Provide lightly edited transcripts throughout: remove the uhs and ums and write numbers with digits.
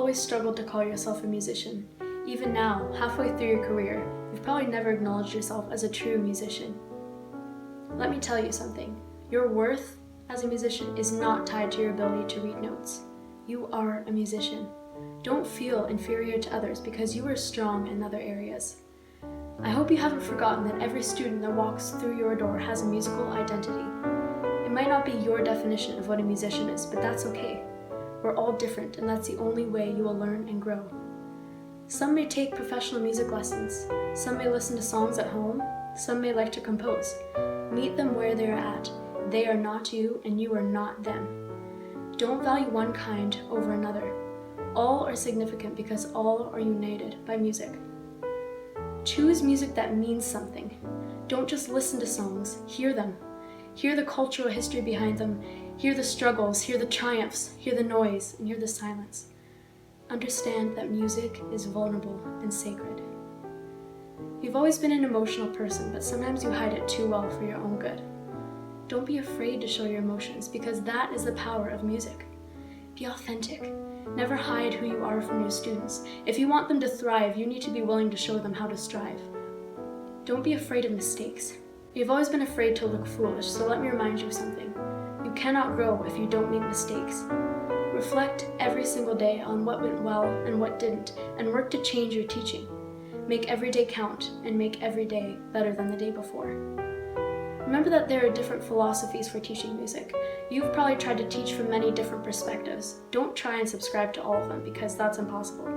always struggled to call yourself a musician. Even now, halfway through your career, you've probably never acknowledged yourself as a true musician. Let me tell you something. Your worth as a musician is not tied to your ability to read notes. You are a musician. Don't feel inferior to others because you are strong in other areas. I hope you haven't forgotten that every student that walks through your door has a musical identity. It might not be your definition of what a musician is, but that's okay. We're all different, and that's the only way you will learn and grow. Some may take professional music lessons. Some may listen to songs at home. Some may like to compose. Meet them where they are at. They are not you, and you are not them. Don't value one kind over another. All are significant because all are united by music. Choose music that means something. Don't just listen to songs, hear them. Hear the cultural history behind them. Hear the struggles, hear the triumphs, hear the noise, and hear the silence. Understand that music is vulnerable and sacred. You've always been an emotional person, but sometimes you hide it too well for your own good. Don't be afraid to show your emotions, because that is the power of music. Be authentic. Never hide who you are from your students. If you want them to thrive, you need to be willing to show them how to strive. Don't be afraid of mistakes. You've always been afraid to look foolish, so let me remind you of something. You cannot grow if you don't make mistakes. Reflect every single day on what went well and what didn't, and work to change your teaching. Make every day count, and make every day better than the day before. Remember that there are different philosophies for teaching music. You've probably tried to teach from many different perspectives. Don't try and subscribe to all of them, because that's impossible.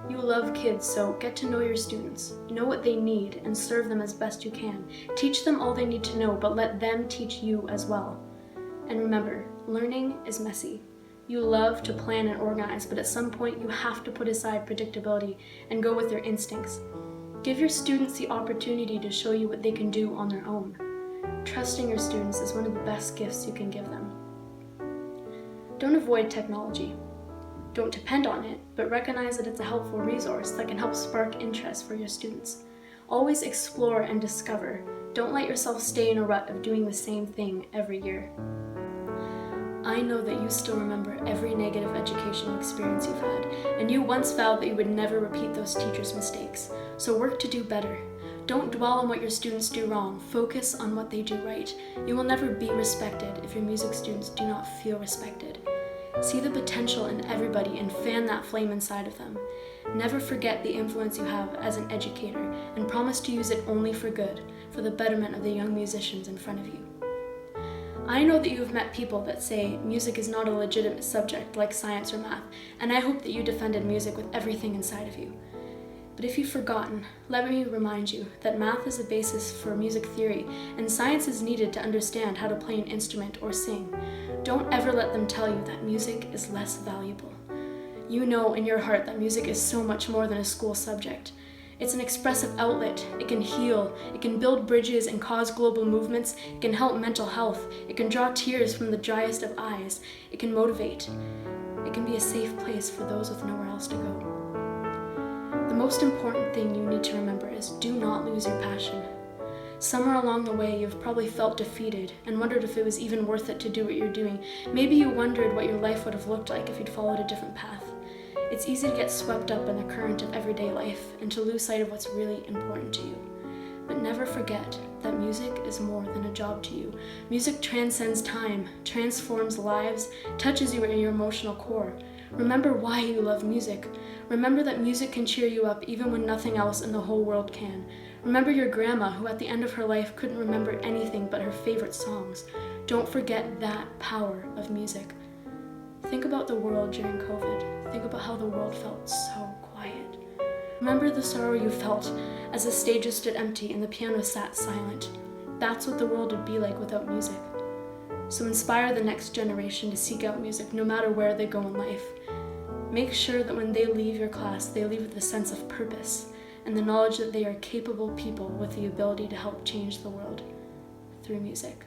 You love kids, so get to know your students. Know what they need and serve them as best you can. Teach them all they need to know, but let them teach you as well. And remember, learning is messy. You love to plan and organize, but at some point you have to put aside predictability and go with your instincts. Give your students the opportunity to show you what they can do on their own. Trusting your students is one of the best gifts you can give them. Don't avoid technology. Don't depend on it, but recognize that it's a helpful resource that can help spark interest for your students. Always explore and discover. Don't let yourself stay in a rut of doing the same thing every year. I know that you still remember every negative educational experience you've had, and you once vowed that you would never repeat those teachers' mistakes. So work to do better. Don't dwell on what your students do wrong. Focus on what they do right. You will never be respected if your music students do not feel respected. See the potential in everybody and fan that flame inside of them. Never forget the influence you have as an educator, and promise to use it only for good, for the betterment of the young musicians in front of you. I know that you have met people that say music is not a legitimate subject like science or math, and I hope that you defended music with everything inside of you. But if you've forgotten, let me remind you that math is a basis for music theory, and science is needed to understand how to play an instrument or sing. Don't ever let them tell you that music is less valuable. You know in your heart that music is so much more than a school subject. It's an expressive outlet. It can heal. It can build bridges and cause global movements. It can help mental health. It can draw tears from the driest of eyes. It can motivate. It can be a safe place for those with nowhere else to go. The most important thing you need to remember is do not lose your passion. Somewhere along the way, you've probably felt defeated and wondered if it was even worth it to do what you're doing. Maybe you wondered what your life would have looked like if you'd followed a different path. It's easy to get swept up in the current of everyday life and to lose sight of what's really important to you. But never forget that music is more than a job to you. Music transcends time, transforms lives, touches you in your emotional core. Remember why you love music. Remember that music can cheer you up even when nothing else in the whole world can. Remember your grandma who at the end of her life couldn't remember anything but her favorite songs. Don't forget that power of music. Think about the world during COVID. Think about how the world felt so quiet. Remember the sorrow you felt as the stages stood empty and the piano sat silent. That's what the world would be like without music. So inspire the next generation to seek out music no matter where they go in life. Make sure that when they leave your class, they leave with a sense of purpose and the knowledge that they are capable people with the ability to help change the world through music.